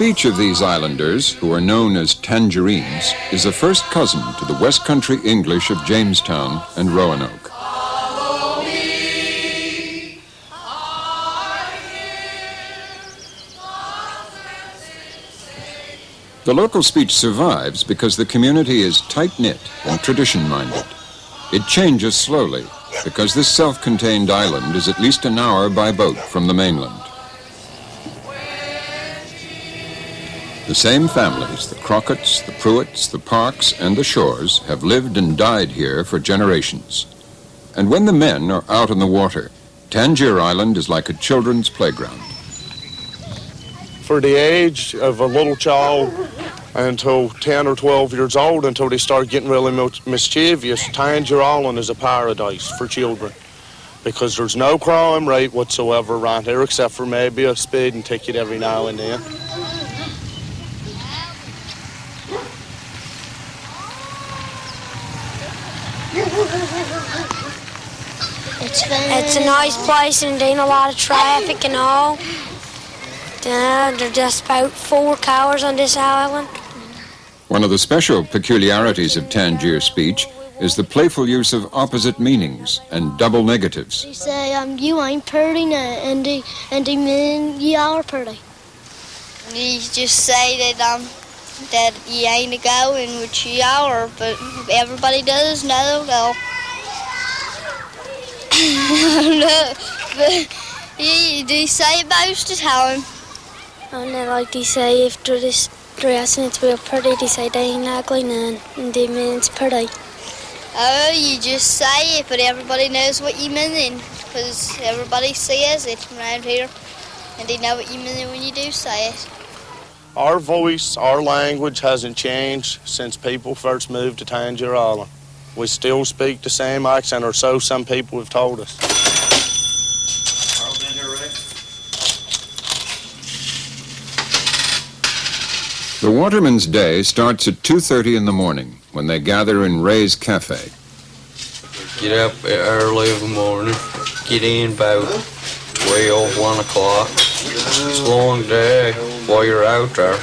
speech of these islanders, who are known as Tangerines, is a first cousin to the West Country English of Jamestown and Roanoke. The local speech survives because the community is tight-knit and tradition-minded. It changes slowly because this self-contained island is at least an hour by boat from the mainland. The same families, the Crockett's, the Pruitts, the Parks, and the Shores, have lived and died here for generations. And when the men are out on the water, Tangier Island is like a children's playground. For the age of a little child until 10 or 12 years old, until they start getting really mischievous, Tangier Island is a paradise for children because there's no crime rate whatsoever around here except for maybe a speeding ticket every now and then. It's a nice place and there ain't a lot of traffic and all. There's just about 4 cars on this island. One of the special peculiarities of Tangier speech is the playful use of opposite meanings and double negatives. They say, you ain't pretty, and they mean you are pretty. You just say that you ain't a going, which you are, but everybody does know, though. No, but they say it most of the time. And then, like they say, if they're this dressing it's real pretty, they say they ain't ugly none, and they mean it's pretty. Oh, you just say it, but everybody knows what you mean, because everybody says it around here, and they know what you mean when you do say it. Our voice, our language hasn't changed since people first moved to Tangier Island. We still speak the same accent, or so some people have told us. The waterman's day starts at 2:30 in the morning when they gather in Ray's Cafe. Get up early in the morning, get in about 12, 1 o'clock. It's a long day while you're out there.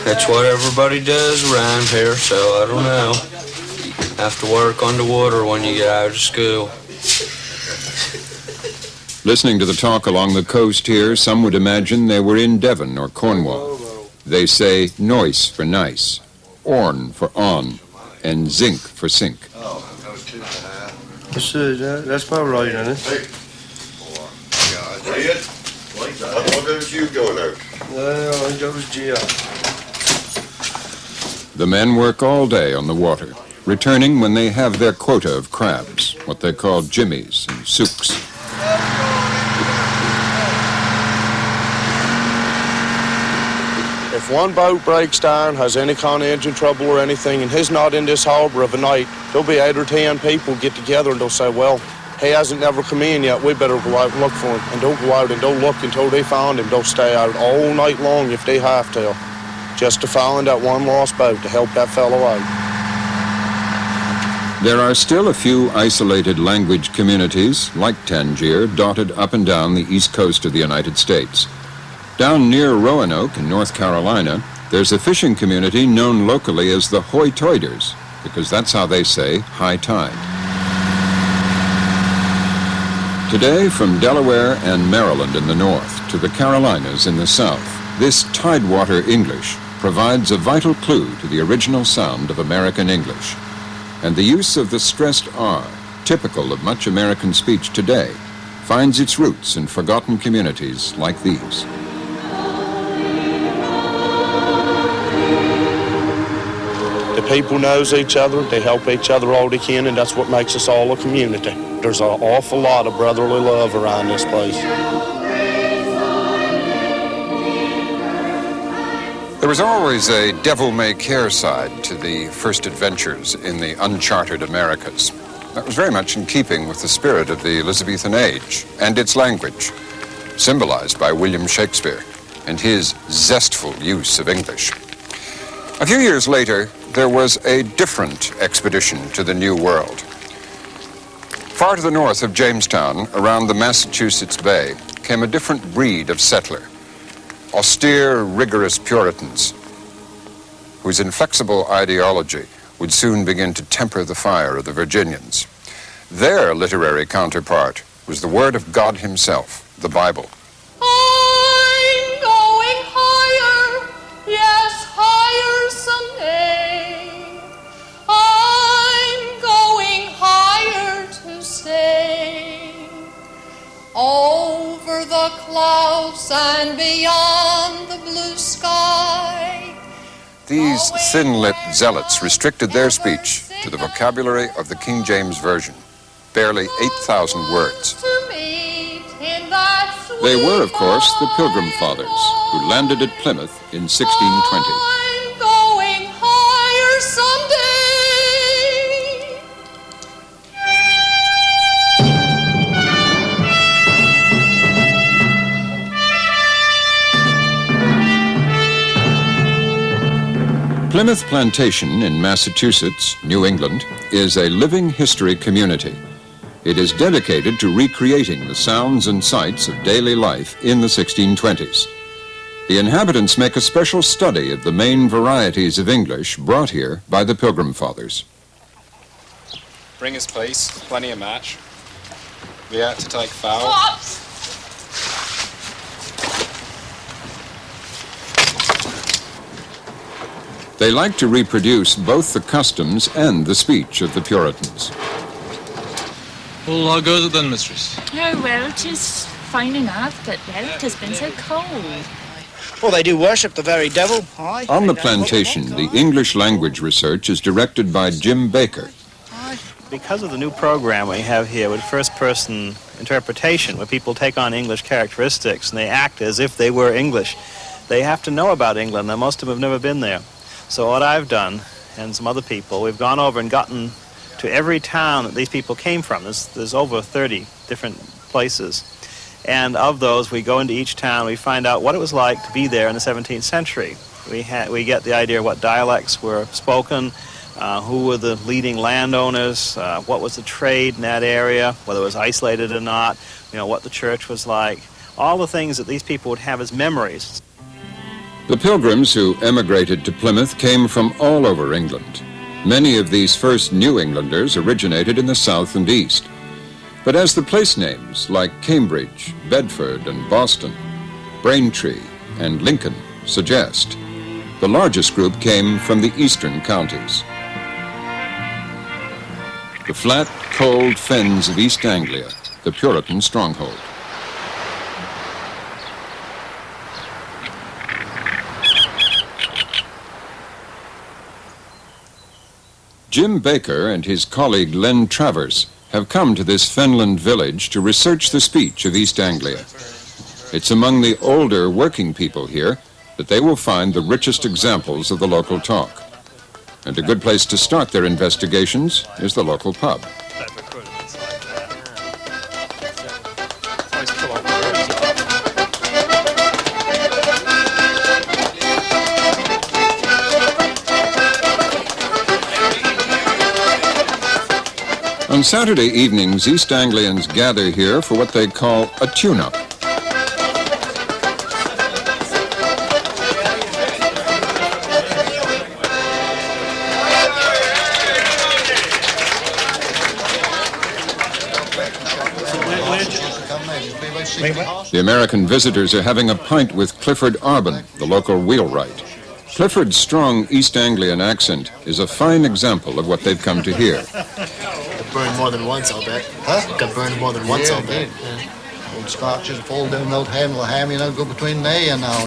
That's what everybody does around here, so I don't know. You have to work on the water when you get out of school. Listening to the talk along the coast here, some would imagine they were in Devon or Cornwall. They say noise for nice, orn for on, and zinc for sink. That's about right, isn't it? What is you going out? That was Gia. The men work all day on the water, returning when they have their quota of crabs, what they call jimmies and souks. If one boat breaks down, has any kind of engine trouble or anything, and he's not in this harbor of a night, there'll be 8 or 10 people get together and they'll say, well, he hasn't never come in yet, we better go out and look for him. And they'll go out and they'll look until they find him. They'll stay out all night long if they have to, just to find that one lost boat to help that fellow out. There are still a few isolated language communities, like Tangier, dotted up and down the east coast of the United States. Down near Roanoke in North Carolina, there's a fishing community known locally as the Hoy-Toiders, because that's how they say high tide. Today, from Delaware and Maryland in the north to the Carolinas in the south, this tidewater English provides a vital clue to the original sound of American English. And the use of the stressed R, typical of much American speech today, finds its roots in forgotten communities like these. The people knows each other, they help each other all they can, and that's what makes us all a community. There's an awful lot of brotherly love around this place. There was always a devil-may-care side to the first adventures in the uncharted Americas. That was very much in keeping with the spirit of the Elizabethan age and its language, symbolized by William Shakespeare and his zestful use of English. A few years later, there was a different expedition to the New World. Far to the north of Jamestown, around the Massachusetts Bay, came a different breed of settler. austere, rigorous Puritans whose inflexible ideology would soon begin to temper the fire of the Virginians. Their literary counterpart was the Word of God Himself, the Bible. I'm going higher, yes, higher someday. I'm going higher to stay. Over the clouds and beyond the blue sky. These thin-lipped zealots restricted their speech to the vocabulary of the King James Version, barely 8,000 words. They were, of course, the Pilgrim Fathers, who landed at Plymouth in 1620. I'm going higher someday. Plymouth Plantation in Massachusetts, New England, is a living history community. It is dedicated to recreating the sounds and sights of daily life in the 1620s. The inhabitants make a special study of the main varieties of English brought here by the Pilgrim Fathers. Bring his place, plenty of match. We out to take foul. Pops! They like to reproduce both the customs and the speech of the Puritans. Well, how goes it then, mistress? Oh, well, 'tis fine enough, but, well, 'tis been so cold. Well, they do worship the very devil, aye. On the plantation, the English language research is directed by Jim Baker. Because of the new program we have here with first-person interpretation, where people take on English characteristics and they act as if they were English, they have to know about England, and most of them have never been there. So what I've done, and some other people, we've gone over and gotten to every town that these people came from. There's over 30 different places. And of those, we go into each town, we find out what it was like to be there in the 17th century. We get the idea of what dialects were spoken, who were the leading landowners, what was the trade in that area, whether it was isolated or not, what the church was like, all the things that these people would have as memories. The Pilgrims who emigrated to Plymouth came from all over England. Many of these first New Englanders originated in the south and east. But as the place names like Cambridge, Bedford, and Boston, Braintree, and Lincoln suggest, the largest group came from the eastern counties. The flat, cold fens of East Anglia, the Puritan stronghold. Jim Baker and his colleague Len Travers have come to this fenland village to research the speech of East Anglia. It's among the older working people here that they will find the richest examples of the local talk. And a good place to start their investigations is the local pub. On Saturday evenings, East Anglians gather here for what they call a tune-up. The American visitors are having a pint with Clifford Arbon, the local wheelwright. Clifford's strong East Anglian accent is a fine example of what they've come to hear. Burned more than once, I'll bet. Huh? Got burned more than once, I'll bet. Old Scotches fall down, old handle of ham, go between they and now.